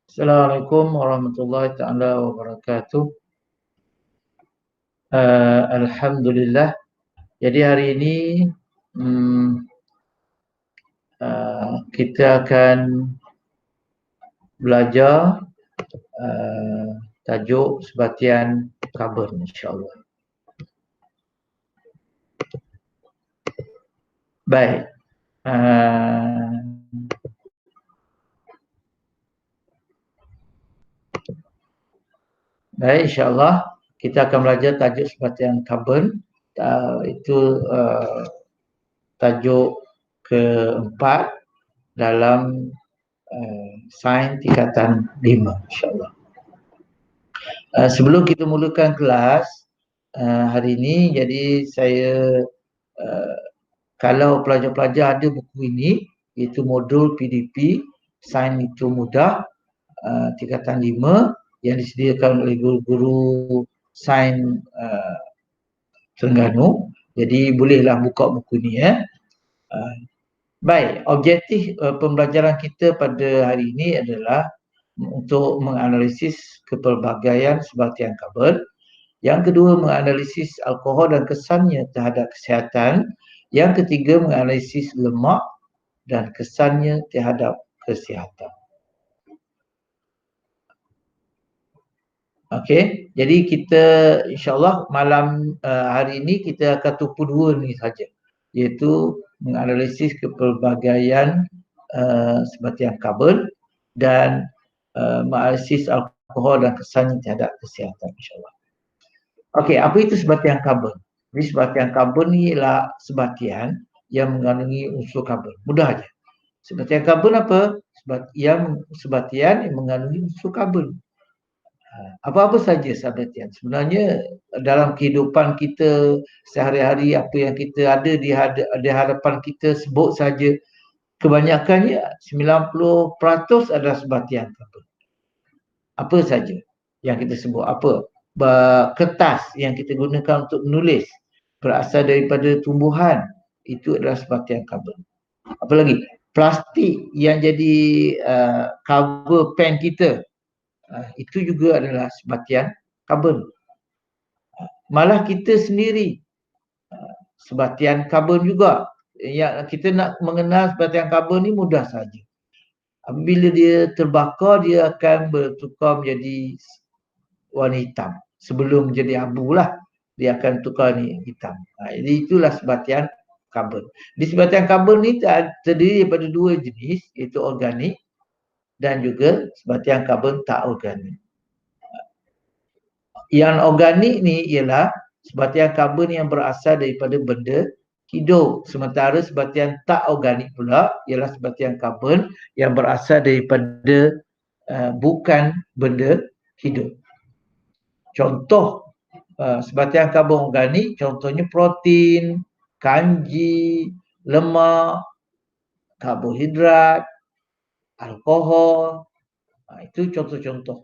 Assalamualaikum warahmatullahi taala wabarakatuh. Alhamdulillah. Jadi hari ini kita akan belajar tajuk sebatian karbon, insya-Allah. Baik. Baik, insya-Allah kita akan belajar tajuk sebatian karbon. Itu tajuk keempat dalam sains tingkatan 5, insya-Allah. Sebelum kita mulakan kelas hari ini, jadi saya kalau pelajar-pelajar ada buku ini, iaitu modul PDP Sains Itu Mudah tingkatan 5 yang disediakan oleh guru-guru sains Terengganu. Jadi bolehlah buka buku ni ya. Baik, objektif pembelajaran kita pada hari ini adalah untuk menganalisis kepelbagaian sebatian karbon. Yang kedua, menganalisis alkohol dan kesannya terhadap kesihatan. Yang ketiga, menganalisis lemak dan kesannya terhadap kesihatan. Okey, jadi kita insya-Allah malam hari ini kita akan tumpu dua ni saja, iaitu menganalisis kepelbagaian sebatian karbon dan menganalisis alkohol dan kesannya terhadap kesihatan, insya-Allah. Okey, apa itu sebatian karbon? Jadi sebatian karbon ni ialah sebatian yang mengandungi unsur karbon. Mudah aja. Sebatian karbon apa? Sebatian yang mengandungi unsur karbon. Apa-apa saja sebatian. Sebenarnya dalam kehidupan kita sehari-hari, apa yang kita ada di hadapan kita, sebut saja, kebanyakannya 90% adalah sebatian karbon. Apa saja yang kita sebut, apa? Kertas yang kita gunakan untuk menulis berasal daripada tumbuhan, itu adalah sebatian karbon. Apa lagi? Plastik yang jadi cover pen kita, itu juga adalah sebatian karbon. Malah kita sendiri sebatian karbon juga. Yang kita nak mengenal sebatian karbon ni mudah saja. Bila dia terbakar, dia akan bertukar menjadi warna hitam. Sebelum menjadi abu lah, dia akan tukar ni hitam. Jadi itulah sebatian karbon. Di sebatian karbon ni terdiri daripada dua jenis, iaitu organik dan juga sebatian karbon tak organik. Yang organik ni ialah sebatian karbon yang berasal daripada benda hidup. Sementara sebatian tak organik pula ialah sebatian karbon yang berasal daripada bukan benda hidup. Contoh sebatian karbon organik, contohnya protein, kanji, lemak, karbohidrat, alkohol. Itu contoh-contoh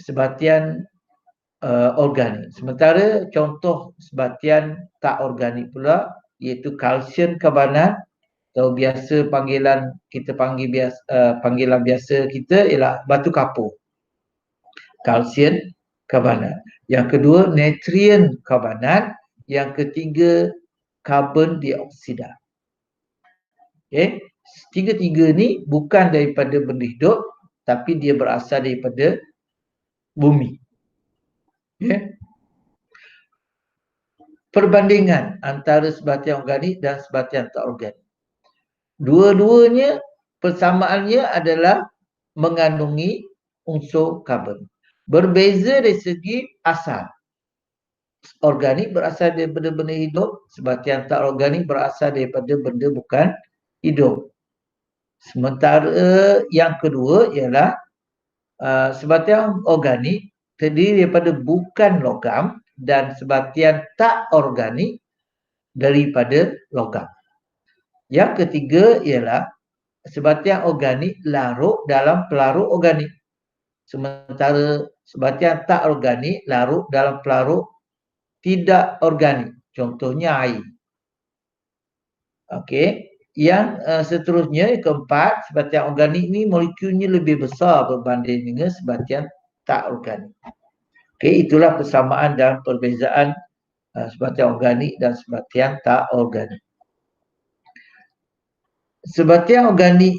sebatian organik. Sementara contoh sebatian tak organik pula iaitu kalsium karbonat, atau biasa panggilan kita panggilan biasa kita ialah batu kapur. Kalsium karbonat. Yang kedua natrium karbonat, yang ketiga karbon dioksida. Okey, tiga-tiga ni bukan daripada benda hidup tapi dia berasal daripada bumi. Okay. Perbandingan antara sebatian organik dan sebatian tak organik. Dua-duanya persamaannya adalah mengandungi unsur karbon. Berbeza dari segi asal. Organik berasal daripada benda hidup, sebatian tak organik berasal daripada benda bukan hidup. Sementara yang kedua ialah sebatian organik terdiri daripada bukan logam dan sebatian tak organik daripada logam. Yang ketiga ialah sebatian organik larut dalam pelarut organik. Sementara sebatian tak organik larut dalam pelarut tidak organik. Contohnya air. Okey. seterusnya, keempat, sebatian organik ni molekulnya lebih besar berbanding dengan sebatian tak organik. Okey, itulah persamaan dan perbezaan sebatian organik dan sebatian tak organik. Sebatian organik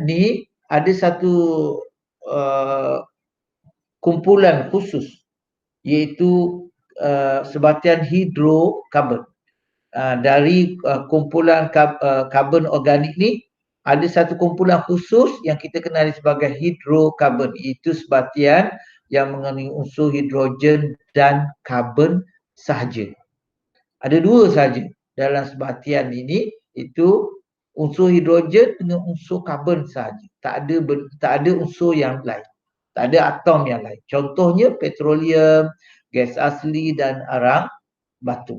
ni ada satu kumpulan khusus, iaitu sebatian hidrokarbon. Dari kumpulan karbon organik ni, ada satu kumpulan khusus yang kita kenali sebagai hidrokarbon. Itu sebatian yang mengandungi unsur hidrogen dan karbon sahaja. Ada dua sahaja dalam sebatian ini, itu unsur hidrogen dengan unsur karbon sahaja. Tak ada unsur yang lain. Tak ada atom yang lain. Contohnya petroleum, gas asli dan arang batu.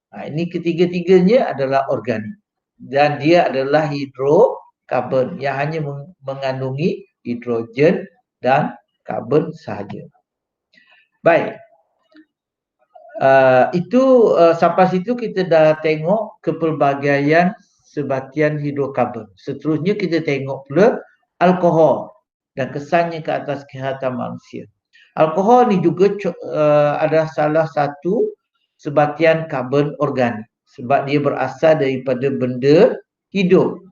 Ini ketiga-tiganya adalah organik. Dan dia adalah hidrokarbon yang hanya mengandungi hidrogen dan karbon sahaja. Baik. Sampai situ kita dah tengok kepelbagaian sebatian hidrokarbon. Seterusnya kita tengok pula alkohol dan kesannya ke atas kesihatan manusia. Alkohol ni juga adalah salah satu sebatian karbon organik sebab dia berasal daripada benda hidup.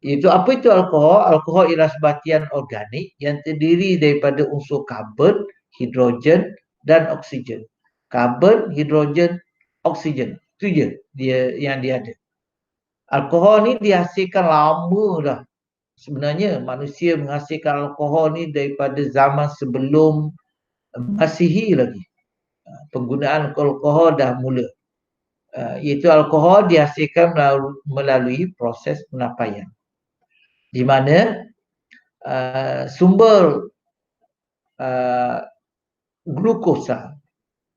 Apa itu alkohol? Alkohol ialah sebatian organik yang terdiri daripada unsur karbon, hidrogen dan oksigen. Karbon, hidrogen, oksigen. Itu je yang dia ada. Alkohol ni dihasilkan lama dah. Sebenarnya manusia menghasilkan alkohol ni daripada zaman sebelum Masihi lagi. Penggunaan alkohol dah mula. Iaitu alkohol dihasilkan melalui proses penapaian. Di mana sumber glukosa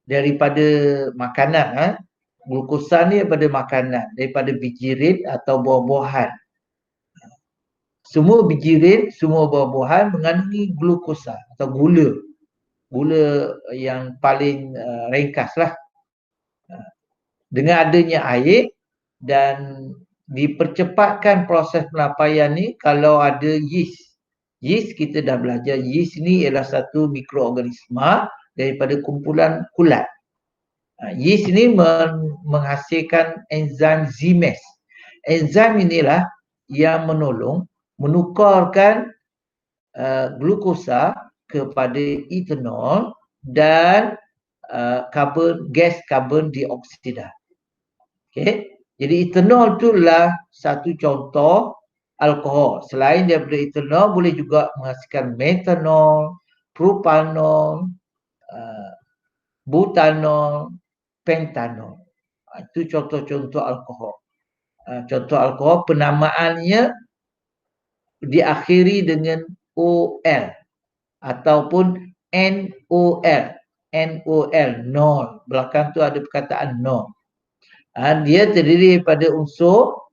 daripada makanan, glukosa ni daripada makanan, daripada bijirin atau buah-buahan. Semua bijirin, semua buah-buahan mengandungi glukosa atau gula. Gula yang paling ringkas lah. Dengan adanya air dan dipercepatkan proses penapaian ni kalau ada yeast. Yeast kita dah belajar, yeast ni ialah satu mikroorganisma daripada kumpulan kulat. Yeast ni menghasilkan enzim zimase. Enzim inilah yang menolong menukarkan glukosa kepada etanol dan gas karbon dioksida. Okay. Jadi etanol itulah satu contoh alkohol. Selain daripada etanol, boleh juga menghasilkan metanol, propanol, butanol, pentanol. Itu contoh-contoh alkohol. Contoh alkohol penamaannya diakhiri dengan OL ataupun NOL. NOL, nol. Belakang tu ada perkataan nol. Dia terdiri daripada unsur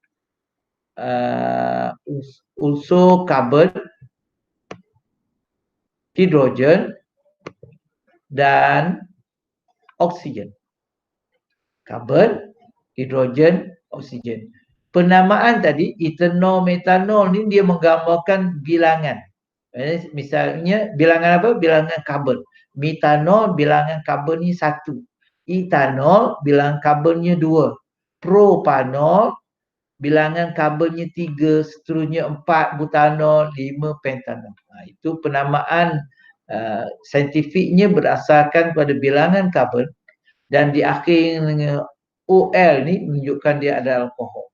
karbon, hidrogen dan oksigen. Karbon, hidrogen, oksigen. Penamaan tadi, etanol, metanol ni dia menggambarkan bilangan. Misalnya, bilangan apa? Bilangan karbon. Metanol, bilangan karbonnya 1. Etanol, bilangan karbonnya 2. Propanol, bilangan karbonnya 3. Seterusnya 4, butanol, 5, pentanol. Itu penamaan saintifiknya berdasarkan pada bilangan karbon dan diakhiri dengan OL ni menunjukkan dia ada alkohol.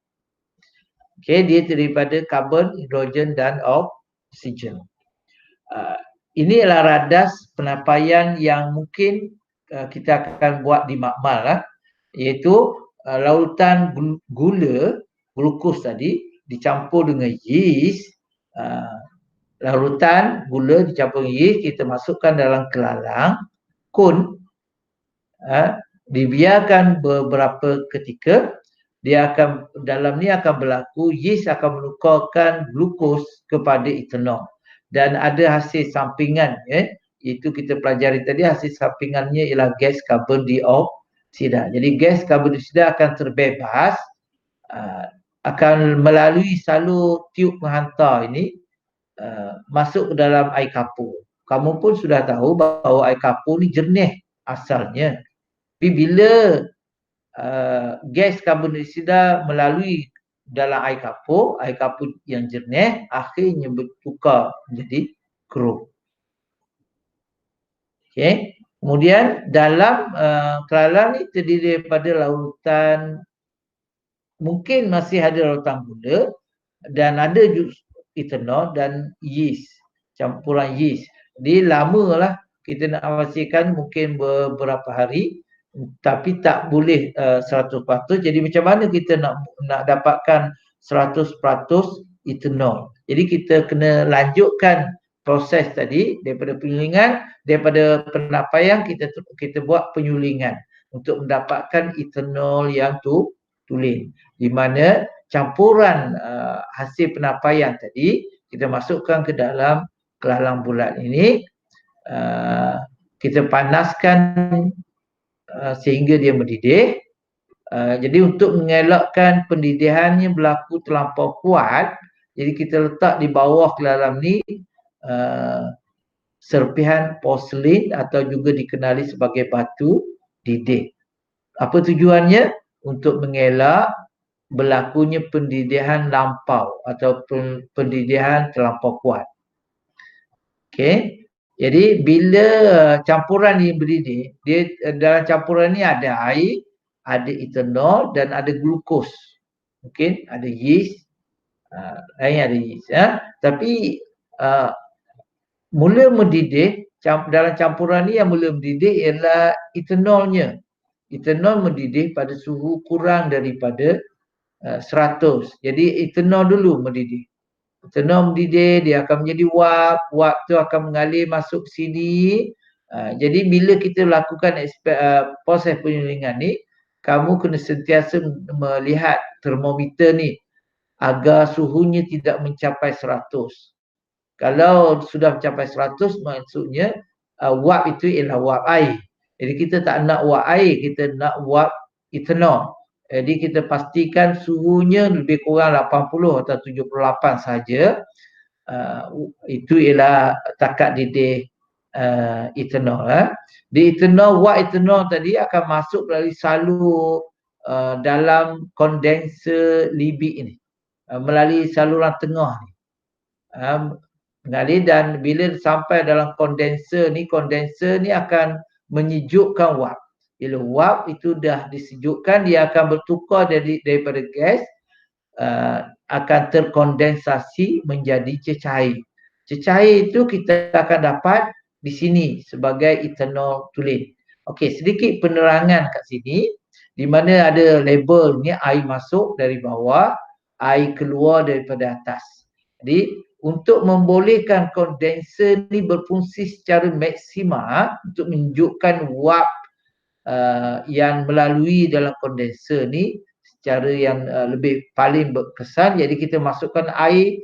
Okay, dia terdiri daripada karbon, hidrogen dan oksigen. Ini adalah radas penapaian yang mungkin kita akan buat di makmal, iaitu lautan gula, glukos tadi dicampur dengan yeast. Larutan gula dicampur dengan yeast, kita masukkan dalam kelalang kun, dibiarkan beberapa ketika. Dalam ni akan berlaku, yeast akan menukarkan glukos kepada etanol dan ada hasil sampingan, itu kita pelajari tadi. Hasil sampingannya ialah gas karbon dioksida. Jadi gas karbon dioksida akan terbebas akan melalui salur tiub penghantar ini masuk ke dalam air kapur. Kamu pun sudah tahu bahawa air kapur ni jernih asalnya. Tapi bila gas karbon dioksida melalui dalam air kapur yang jernih akhirnya bertukar menjadi keruh. Okey. Kemudian dalam Kelantan ni terdiri daripada lautan, mungkin masih ada lautan gula dan ada ethanol dan yeast, campuran yeast. Jadi lamalah kita nak hasilkan mungkin beberapa hari, tapi tak boleh 100%. Jadi macam mana kita nak dapatkan 100% ethanol? Jadi kita kena lanjutkan proses tadi daripada penyulingan, daripada penapaian kita buat penyulingan untuk mendapatkan ethanol yang tulen, di mana campuran hasil penapaian tadi kita masukkan ke dalam kelalang bulat ini, kita panaskan sehingga dia mendidih. Jadi untuk mengelakkan pendidihannya berlaku terlampau kuat, jadi kita letak di bawah kelalang ni serpihan porselin atau juga dikenali sebagai batu didih. Apa tujuannya? Untuk mengelak berlakunya pendidihan lampau atau pendidihan terlampau kuat. Okey. Jadi bila campuran ni berdidih, dia dalam campuran ni ada air, ada ethanol dan ada glukos. Mungkin ada yeast, lain ada yeast ya. Tapi mula mendidih, dalam campuran ni yang mula mendidih ialah ethanolnya. Ethanol mendidih pada suhu kurang daripada 100. Jadi ethanol dulu mendidih. Ethanol mendidih, dia akan menjadi wap. Wap tu akan mengalir masuk sini. Jadi bila kita lakukan proses penyulingan ni, kamu kena sentiasa melihat termometer ni agar suhunya tidak mencapai 100. Kalau sudah mencapai 100, maksudnya wap itu ialah wap air. Jadi kita tak nak wap air, kita nak wap ethanol. Jadi kita pastikan suhunya lebih kurang 80 atau 78 saja. Itu ialah takat didih ethanol. Di ethanol, wap ethanol tadi akan masuk melalui salur dalam kondenser libik ini, melalui saluran tengah ni. Mengalir, dan bila sampai dalam kondenser ni akan menyejukkan wap. Bila wap itu dah disejukkan, dia akan bertukar daripada gas, akan terkondensasi menjadi cecair. Cecair itu kita akan dapat di sini sebagai ethanol tulen. Okey, sedikit penerangan kat sini, di mana ada label ni, air masuk dari bawah, air keluar daripada atas. Jadi untuk membolehkan kondenser ni berfungsi secara maksima untuk menunjukkan wap yang melalui dalam kondenser ni secara yang lebih paling berkesan, jadi kita masukkan air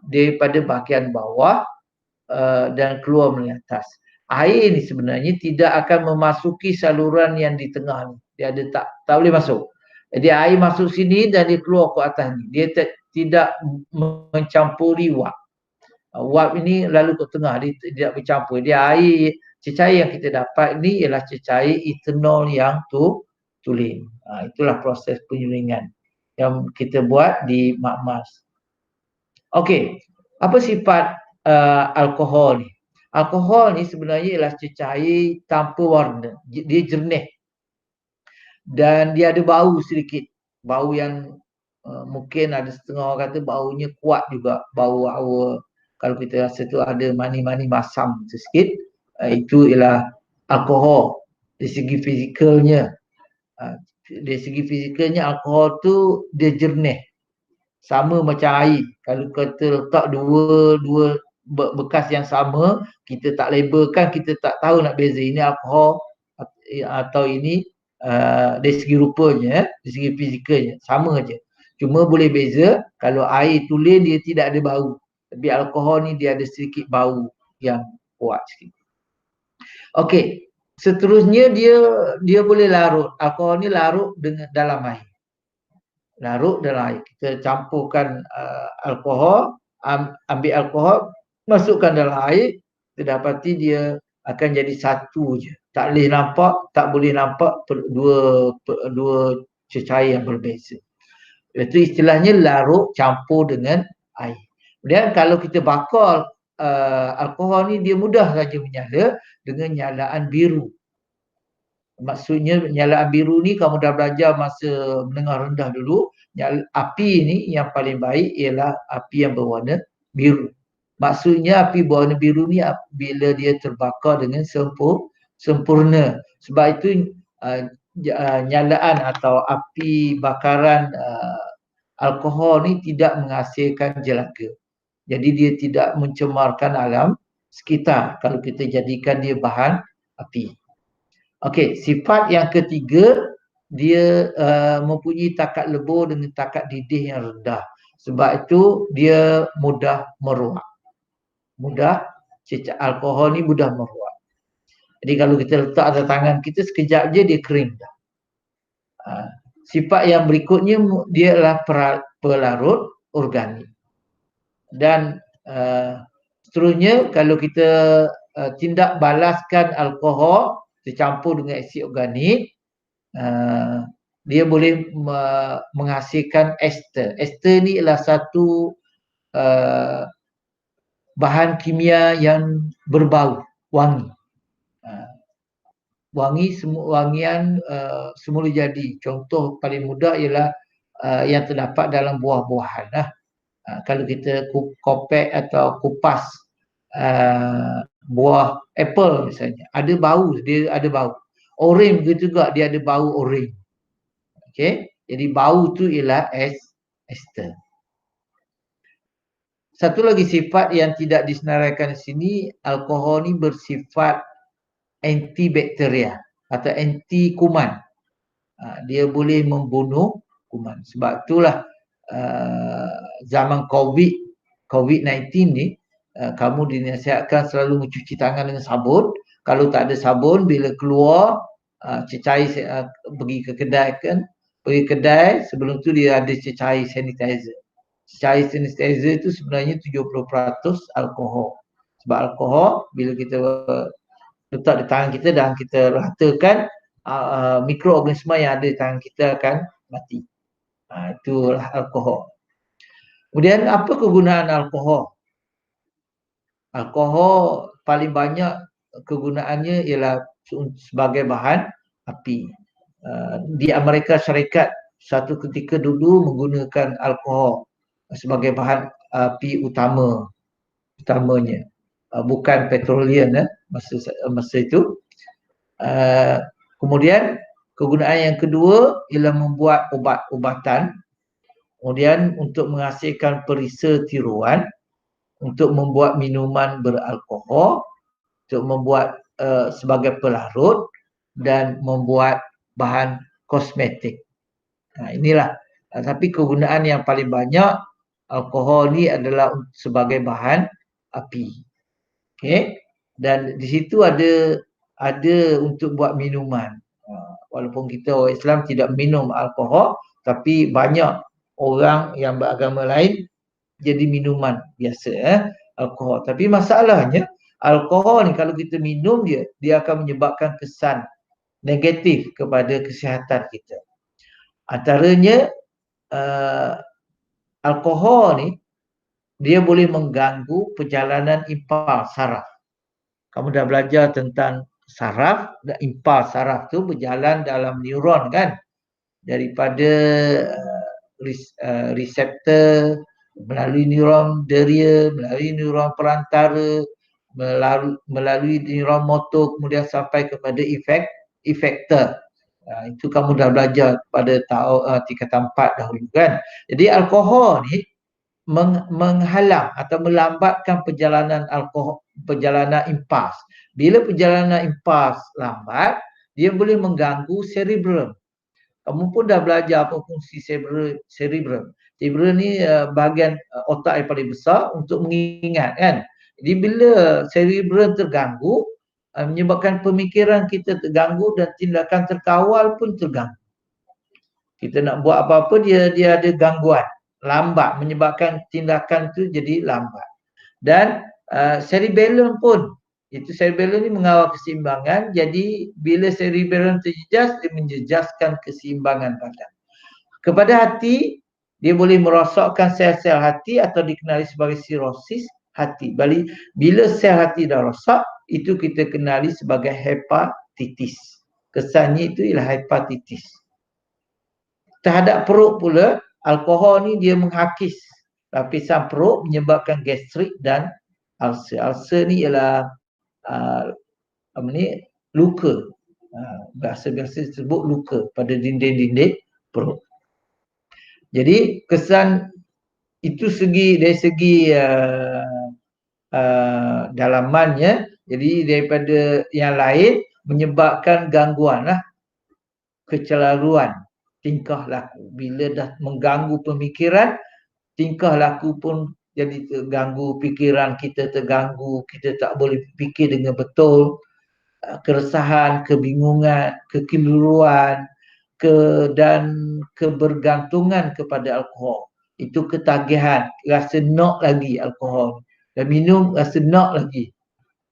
daripada bahagian bawah dan keluar melalui atas. Air ni sebenarnya tidak akan memasuki saluran yang di tengah ni. Dia ada tak boleh masuk. Jadi air masuk sini dan dia keluar ke atas ni. Dia tidak mencampuri wap. Wap ini lalu ke tengah, dia tidak bercampur. Dia air, cecair yang kita dapat ni ialah cecair ethanol yang tulen. Itulah proses penyulingan yang kita buat di makmas. Okey, apa sifat alkohol ni? Alkohol ni sebenarnya ialah cecair tanpa warna. Dia jernih. Dan dia ada bau sedikit. Bau yang mungkin ada setengah orang kata baunya kuat juga. Bau kalau kita rasa tu ada mani-mani masam sikit, itu ialah alkohol dari segi fizikalnya. Dari segi fizikalnya alkohol tu dia jernih. Sama macam air. Kalau kita letak dua bekas yang sama, kita tak labelkan, kita tak tahu nak beza ini alkohol atau ini dari segi rupanya, dari segi fizikalnya sama aja. Cuma boleh beza, kalau air tulen dia tidak ada bau. Tapi alkohol ni dia ada sedikit bau yang kuat sikit. Okey, seterusnya dia boleh larut. Alkohol ni larut dalam air. larut dalam air. Kita campurkan alkohol, ambil alkohol, masukkan dalam air, kita dapati dia akan jadi satu je. Tak boleh nampak dua cecair yang berbeza. Itu istilahnya larut campur dengan air. Kemudian kalau kita bakar alkohol ni, dia mudah saja menyala dengan nyalaan biru. Maksudnya nyalaan biru ni kamu dah belajar masa menengah rendah dulu. Api ni yang paling baik ialah api yang berwarna biru. Maksudnya api berwarna biru ni bila dia terbakar dengan sempurna. Sebab itu nyalaan atau api bakaran alkohol ni tidak menghasilkan jelaga. Jadi dia tidak mencemarkan alam sekitar kalau kita jadikan dia bahan api. Okey, sifat yang ketiga, dia mempunyai takat lebur dengan takat didih yang rendah. Sebab itu dia mudah meruap. Alkohol ni mudah meruap. Jadi kalau kita letak atas tangan kita, sekejap je dia kering dah. Sifat yang berikutnya, dia adalah pelarut organik. Dan seterusnya, kalau kita tindak balaskan alkohol dicampur dengan asid organik, dia boleh menghasilkan ester. Ester ni adalah satu bahan kimia yang berbau, wangi. Wangian semula jadi. Contoh paling mudah ialah yang terdapat dalam buah-buahan. Kalau kita kopek atau kupas buah apple misalnya, ada bau, dia ada bau. Oren begitu juga, dia ada bau oren. Okey, jadi bau tu ialah ester. Satu lagi sifat yang tidak disenaraikan di sini, alkohol ni bersifat antibakteria atau anti kuman. Dia boleh membunuh kuman. Sebab itulah zaman COVID-19 ni, kamu dinasihatkan selalu mencuci tangan dengan sabun. Kalau tak ada sabun, bila keluar cecair pergi ke kedai kan, pergi kedai, sebelum tu dia ada cecair sanitizer. Cecair sanitizer itu sebenarnya 70% alkohol. Sebab alkohol bila kita letak di tangan kita dan kita ratakan, mikroorganisma yang ada di tangan kita akan mati. Itulah alkohol. Kemudian apa kegunaan alkohol? Alkohol paling banyak kegunaannya ialah sebagai bahan api. Di Amerika Syarikat satu ketika dulu menggunakan alkohol sebagai bahan api utamanya. Bukan petroleum masa itu. Kemudian kegunaan yang kedua ialah membuat ubat-ubatan. Kemudian untuk menghasilkan perisa tiruan, untuk membuat minuman beralkohol, untuk membuat sebagai pelarut dan membuat bahan kosmetik. Inilah. Tapi kegunaan yang paling banyak alkohol ni adalah sebagai bahan api. Okey. Dan di situ ada untuk buat minuman. Walaupun kita orang Islam tidak minum alkohol, tapi banyak orang yang beragama lain jadi minuman biasa alkohol. Tapi masalahnya alkohol ni kalau kita minum dia akan menyebabkan kesan negatif kepada kesihatan kita. Antaranya alkohol ni dia boleh mengganggu perjalanan impuls saraf. Kamu dah belajar tentang saraf, dan impuls saraf tu berjalan dalam neuron kan, daripada reseptor melalui neuron deria, melalui neuron perantara, melalui neuron motor, kemudian sampai kepada efektor. Itu kamu dah belajar pada tingkatan 4 dahulu kan. Jadi alkohol ni menghalang atau melambatkan perjalanan impuls. Bila perjalanan impuls lambat, dia boleh mengganggu cerebrum. Kamu pun dah belajar apa fungsi cerebrum. Cerebrum ni bahagian otak yang paling besar untuk mengingat kan. Jadi bila cerebrum terganggu, menyebabkan pemikiran kita terganggu dan tindakan terkawal pun terganggu. Kita nak buat apa-apa dia ada gangguan, lambat, menyebabkan tindakan tu jadi lambat. Dan cerebellum pun, itu cerebellum ni mengawal keseimbangan, jadi bila cerebellum terjejas, dia menjejaskan keseimbangan badan. Kepada hati, dia boleh merosakkan sel-sel hati atau dikenali sebagai sirosis hati. Bila sel hati dah rosak, itu kita kenali sebagai hepatitis. Kesannya itu ialah hepatitis. Terhadap perut pula, alkohol ni dia menghakis lapisan perut, menyebabkan gastrik dan ulcer. Ulcer ni ialah luka. Biasa-biasa disebut luka pada dinding-dinding perut. Jadi kesan itu dari segi dalamannya, jadi daripada yang lain menyebabkan gangguan lah, kecelaruan tingkah laku. Bila dah mengganggu pemikiran, tingkah laku pun jadi terganggu, pikiran kita terganggu, kita tak boleh fikir dengan betul, keresahan, kebingungan, kekeliruan, dan kebergantungan kepada alkohol. Itu ketagihan, rasa nak lagi alkohol. Dan minum rasa nak lagi.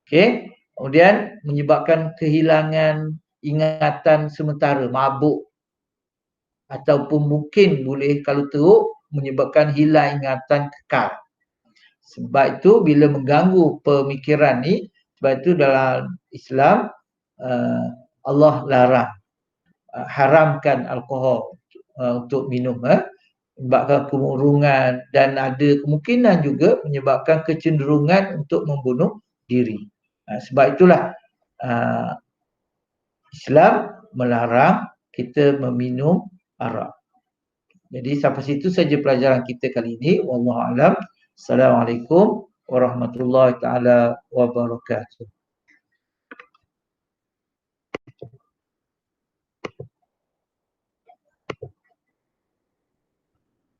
Okey. Kemudian menyebabkan kehilangan ingatan sementara, mabuk. Ataupun mungkin boleh kalau teruk menyebabkan hilang ingatan kekal. Sebab itu bila mengganggu pemikiran ni, sebab itu dalam Islam Allah larang, haramkan alkohol untuk minum, menyebabkan kemurungan dan ada kemungkinan juga menyebabkan kecenderungan untuk membunuh diri. Sebab itulah Islam melarang kita meminum arak. Jadi sampai situ saja pelajaran kita kali ini. Wallahu a'lam. Assalamualaikum warahmatullahi taala wabarakatuh.